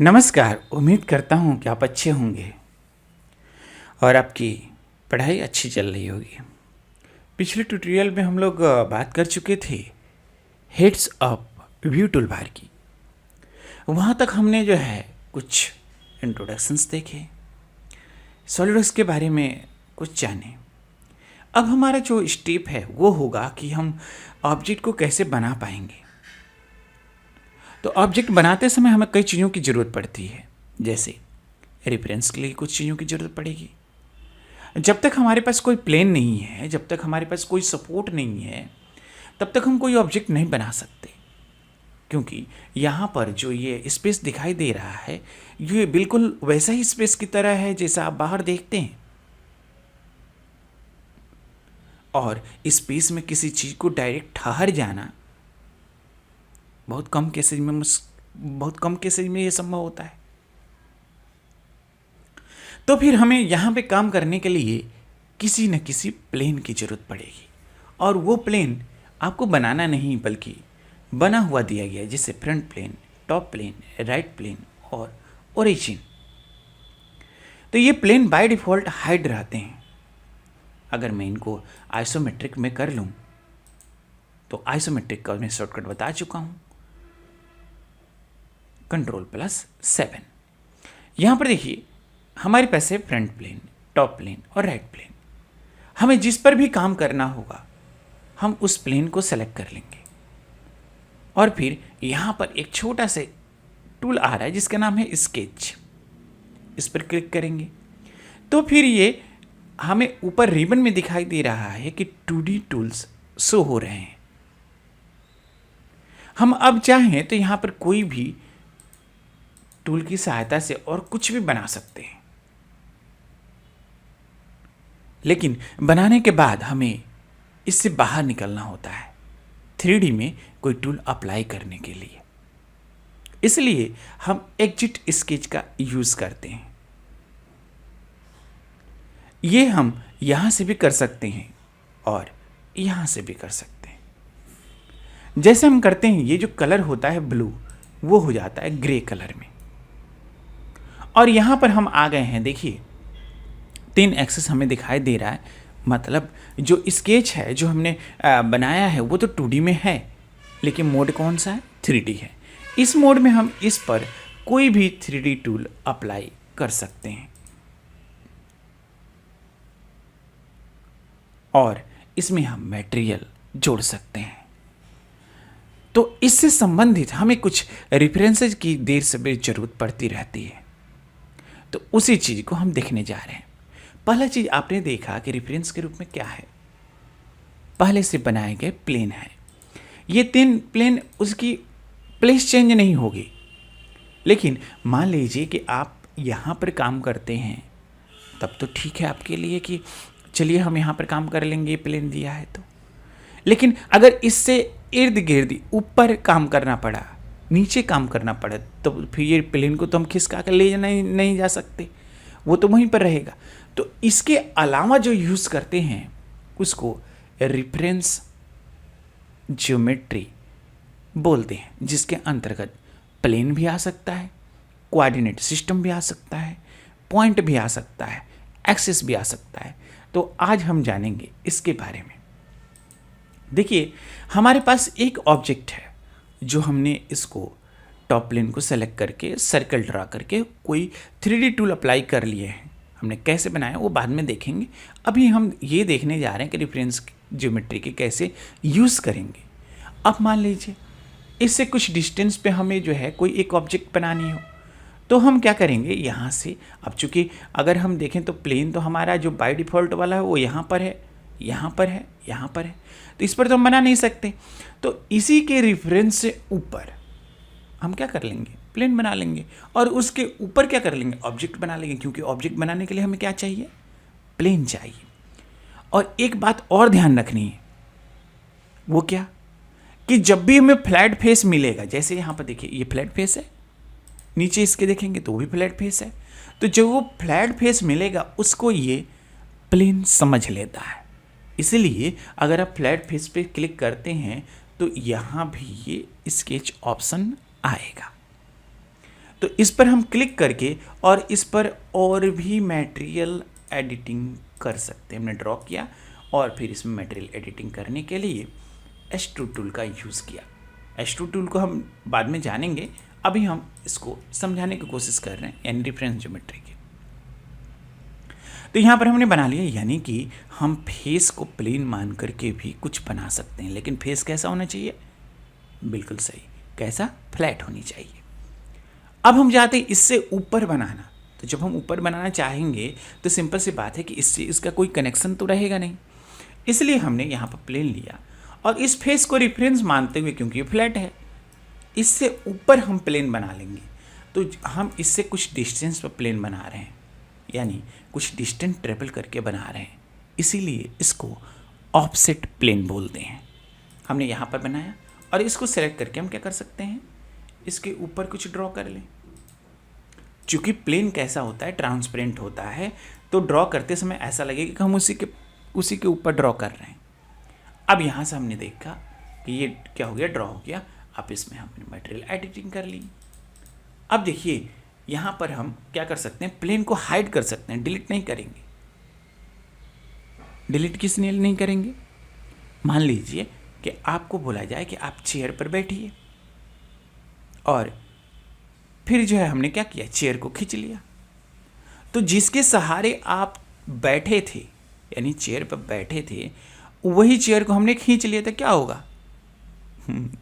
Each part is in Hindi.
नमस्कार। उम्मीद करता हूँ कि आप अच्छे होंगे और आपकी पढ़ाई अच्छी चल रही होगी। पिछले ट्यूटोरियल में हम लोग बात कर चुके थे हेड्स अप व्यू टूलबार की। वहाँ तक हमने जो है कुछ इंट्रोडक्शंस देखे, सॉलिडवर्क्स के बारे में कुछ जाने। अब हमारा जो स्टेप है वो होगा कि हम ऑब्जेक्ट को कैसे बना पाएंगे। तो ऑब्जेक्ट बनाते समय हमें कई चीज़ों की ज़रूरत पड़ती है, जैसे रेफरेंस के लिए कुछ चीज़ों की ज़रूरत पड़ेगी। जब तक हमारे पास कोई प्लेन नहीं है, जब तक हमारे पास कोई सपोर्ट नहीं है, तब तक हम कोई ऑब्जेक्ट नहीं बना सकते, क्योंकि यहाँ पर जो ये स्पेस दिखाई दे रहा है ये बिल्कुल वैसा ही स्पेस की तरह है जैसा आप बाहर देखते हैं। और स्पेस में किसी चीज़ को डायरेक्ट ठहर जाना बहुत कम केसेज में ये संभव होता है। तो फिर हमें यहाँ पे काम करने के लिए किसी न किसी प्लेन की ज़रूरत पड़ेगी, और वो प्लेन आपको बनाना नहीं बल्कि बना हुआ दिया गया है, जैसे front plane, top plane, right plane और ओरिजिन। तो ये प्लेन बाय डिफ़ॉल्ट हाइड रहते हैं। अगर मैं इनको आइसोमेट्रिक में कर लूँ तो आइसोमेट्रिक का मैं शॉर्टकट बता चुका हूँ, Ctrl+7। यहाँ पर देखिए हमारे पास है फ्रंट प्लेन, टॉप प्लेन और राइट प्लेन। हमें जिस पर भी काम करना होगा हम उस प्लेन को सेलेक्ट कर लेंगे, और फिर यहाँ पर एक छोटा सा टूल आ रहा है जिसका नाम है स्केच। इस पर क्लिक करेंगे तो फिर ये हमें ऊपर रिबन में दिखाई दे रहा है कि 2D टूल्स शो हो रहे हैं। हम अब चाहें तो यहाँ पर कोई भी टूल की सहायता से और कुछ भी बना सकते हैं, लेकिन बनाने के बाद हमें इससे बाहर निकलना होता है 3D में कोई टूल अप्लाई करने के लिए। इसलिए हम एग्जिट स्केच का यूज़ करते हैं। ये हम यहाँ से भी कर सकते हैं और यहाँ से भी कर सकते हैं। जैसे हम करते हैं, ये जो कलर होता है ब्लू वो हो जाता है ग्रे कलर में, और यहाँ पर हम आ गए हैं। देखिए 3 एक्सेस हमें दिखाई दे रहा है, मतलब जो स्केच है जो हमने बनाया है वो तो 2D में है, लेकिन मोड कौन सा है? 3D है। इस मोड में हम इस पर कोई भी 3D टूल अप्लाई कर सकते हैं, और इसमें हम मटेरियल जोड़ सकते हैं। तो इससे संबंधित हमें कुछ रेफरेंसेज की देर से बेर जरूरत पड़ती रहती है, तो उसी चीज़ को हम देखने जा रहे हैं। पहला चीज़ आपने देखा कि रेफरेंस के रूप में क्या है, पहले से बनाए गए प्लेन है। ये 3 प्लेन उसकी प्लेस चेंज नहीं होगी, लेकिन मान लीजिए कि आप यहाँ पर काम करते हैं, तब तो ठीक है आपके लिए कि चलिए हम यहाँ पर काम कर लेंगे, प्लेन दिया है तो। लेकिन अगर इससे इर्द गिर्द ऊपर काम करना पड़ा, नीचे काम करना पड़ा, तो फिर ये प्लेन को तो हम खिसका कर ले नहीं जा सकते, वो तो वहीं पर रहेगा। तो इसके अलावा जो यूज़ करते हैं उसको रेफरेंस ज्योमेट्री बोलते हैं, जिसके अंतर्गत प्लेन भी आ सकता है, कोऑर्डिनेट सिस्टम भी आ सकता है, पॉइंट भी आ सकता है, एक्सिस भी आ सकता है। तो आज हम जानेंगे इसके बारे में। देखिए हमारे पास एक ऑब्जेक्ट है जो हमने इसको टॉप प्लेन को सेलेक्ट करके सर्कल ड्रा करके कोई 3D टूल अप्लाई कर लिए हैं। हमने कैसे बनाया वो बाद में देखेंगे, अभी हम ये देखने जा रहे हैं कि रेफरेंस ज्योमेट्री के कैसे यूज़ करेंगे। अब मान लीजिए इससे कुछ डिस्टेंस पे हमें जो है कोई एक ऑब्जेक्ट बनानी हो, तो हम क्या करेंगे, यहाँ से, अब चूँकि अगर हम देखें तो प्लेन तो हमारा जो बाय डिफ़ॉल्ट वाला है वो यहाँ पर है, यहाँ पर है, यहाँ पर है, तो इस पर तो हम बना नहीं सकते। तो इसी के रेफरेंस से ऊपर हम क्या कर लेंगे, प्लेन बना लेंगे, और उसके ऊपर क्या कर लेंगे, ऑब्जेक्ट बना लेंगे, क्योंकि ऑब्जेक्ट बनाने के लिए हमें क्या चाहिए, प्लेन चाहिए। और एक बात और ध्यान रखनी है, वो क्या, कि जब भी हमें फ्लैट फेस मिलेगा, जैसे यहाँ पर देखिए ये फ्लैट फेस है, नीचे इसके देखेंगे तो वो भी फ्लैट फेस है, तो जो वो फ्लैट फेस मिलेगा उसको ये प्लेन समझ लेता है। इसलिए अगर आप फ्लैट फेस पे क्लिक करते हैं तो यहाँ भी ये स्केच ऑप्शन आएगा। तो इस पर हम क्लिक करके और इस पर और भी मटेरियल एडिटिंग कर सकते हैं। हमने ड्रॉ किया और फिर इसमें मटेरियल एडिटिंग करने के लिए H2 टूल का यूज़ किया। H2 टूल को हम बाद में जानेंगे, अभी हम इसको समझाने की कोशिश कर रहे हैं, यानी रेफरेंस ज्योमेट्री की। तो यहाँ पर हमने बना लिया, यानी कि हम फेस को प्लेन मान करके भी कुछ बना सकते हैं, लेकिन फेस कैसा होना चाहिए? बिल्कुल सही, कैसा? फ्लैट होनी चाहिए। अब हम चाहते हैं इससे ऊपर बनाना, तो जब हम ऊपर बनाना चाहेंगे तो सिंपल सी बात है कि इससे इसका कोई कनेक्शन तो रहेगा नहीं, इसलिए हमने यहाँ पर प्लेन लिया और इस फेस को रेफरेंस मानते हुए, क्योंकि ये फ्लैट है, इससे ऊपर हम प्लेन बना लेंगे। तो हम इससे कुछ डिस्टेंस पर प्लेन बना रहे हैं, यानी कुछ डिस्टेंस ट्रेवल करके बना रहे हैं, इसीलिए इसको ऑफसेट प्लेन बोलते हैं। हमने यहाँ पर बनाया और इसको सेलेक्ट करके हम क्या कर सकते हैं, इसके ऊपर कुछ ड्रॉ कर लें। चूँकि प्लेन कैसा होता है, ट्रांसपेरेंट होता है, तो ड्रॉ करते समय ऐसा लगेगा कि हम उसी के ऊपर ड्रॉ कर रहे हैं। अब यहाँ से हमने देखा कि ये क्या हो गया, ड्रॉ हो गया। अब इसमें हमने मटेरियल एडिटिंग कर ली। अब देखिए यहाँ पर हम क्या कर सकते हैं, प्लेन को हाइड कर सकते हैं, डिलीट नहीं करेंगे। डिलीट किस लिए नहीं करेंगे? मान लीजिए कि आपको बोला जाए कि आप चेयर पर बैठिए, और फिर जो है हमने क्या किया, चेयर को खींच लिया। तो जिसके सहारे आप बैठे थे, यानी चेयर पर बैठे थे, वही चेयर को हमने खींच लिया, तो क्या होगा?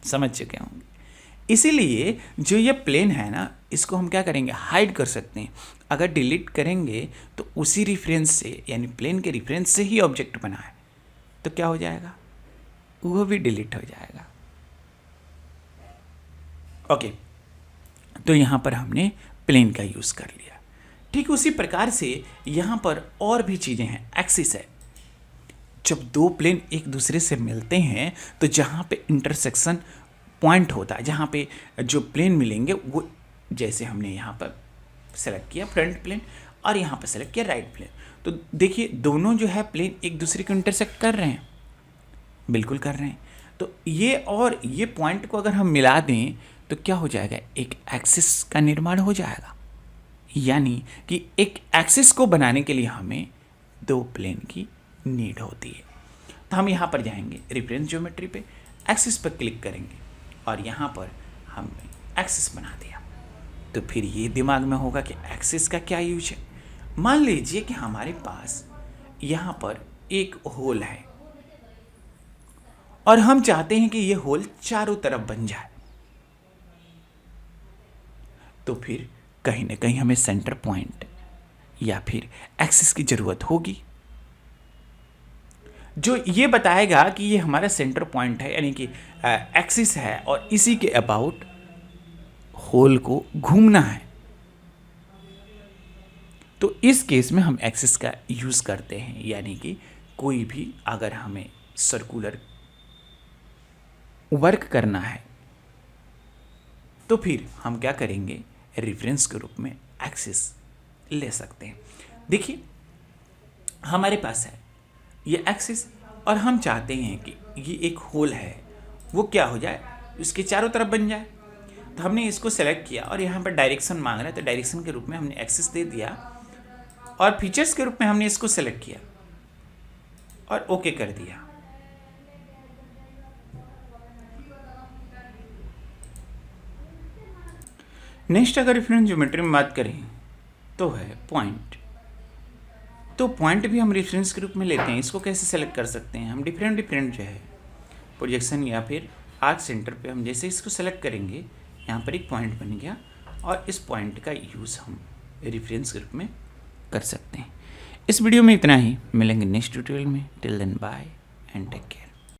समझ चुके होंगे। इसीलिए जो ये प्लेन है ना, इसको हम क्या करेंगे, हाइड कर सकते हैं। अगर डिलीट करेंगे तो उसी रेफरेंस से, यानी प्लेन के रेफरेंस से ही ऑब्जेक्ट बना है, तो क्या हो जाएगा, वो भी डिलीट हो जाएगा। ओके, तो यहाँ पर हमने प्लेन का यूज़ कर लिया। ठीक उसी प्रकार से यहाँ पर और भी चीज़ें हैं। एक्सिस है, जब दो प्लेन एक दूसरे से मिलते हैं तो जहाँ पे इंटरसेक्शन पॉइंट होता है, जहाँ पे जो प्लेन मिलेंगे, वो जैसे हमने यहाँ पर सेलेक्ट किया फ्रंट प्लेन और यहाँ पर सेलेक्ट किया राइट प्लेन, तो देखिए दोनों जो है प्लेन एक दूसरे को इंटरसेक्ट कर रहे हैं, बिल्कुल कर रहे हैं। तो ये और ये पॉइंट को अगर हम मिला दें तो क्या हो जाएगा, एक एक्सिस का निर्माण हो जाएगा। यानी कि एक एक्सिस को बनाने के लिए हमें दो प्लेन की नीड होती है। तो हम यहाँ पर जाएंगे, रेफरेंस ज्योमेट्री पे एक्सिस पर क्लिक करेंगे और यहाँ पर हमने एक्सिस बना दिया। तो फिर ये दिमाग में होगा कि एक्सिस का क्या यूज है। मान लीजिए कि हमारे पास यहाँ पर एक होल है और हम चाहते हैं कि ये होल चारों तरफ बन जाए, तो फिर कहीं ना कहीं हमें सेंटर पॉइंट या फिर एक्सिस की जरूरत होगी, जो ये बताएगा कि ये हमारा सेंटर पॉइंट है, यानी कि एक्सिस है और इसी के अबाउट होल को घूमना है। तो इस केस में हम एक्सिस का यूज करते हैं, यानी कि कोई भी अगर हमें सर्कुलर वर्क करना है तो फिर हम क्या करेंगे, रेफरेंस के रूप में एक्सिस ले सकते हैं। देखिए हमारे पास है ये एक्सिस और हम चाहते हैं कि ये एक होल है, वो क्या हो जाए, उसके चारों तरफ बन जाए। तो हमने इसको सेलेक्ट किया और यहाँ पर डायरेक्शन मांग रहा है, तो डायरेक्शन के रूप में हमने एक्सिस दे दिया और फीचर्स के रूप में हमने इसको सेलेक्ट किया और ओके कर दिया। नेक्स्ट अगर रेफरेंस ज्योमेट्री में बात करें तो है पॉइंट। तो पॉइंट भी हम रेफरेंस के रूप में लेते हैं। इसको कैसे सेलेक्ट कर सकते हैं, हम डिफरेंट जो है प्रोजेक्शन या फिर आर्क सेंटर पे हम जैसे इसको सेलेक्ट करेंगे, यहाँ पर एक पॉइंट बन गया और इस पॉइंट का यूज़ हम रेफरेंस के रूप में कर सकते हैं। इस वीडियो में इतना ही, मिलेंगे नेक्स्ट ट्यूटोरियल में। Till then bye and take care.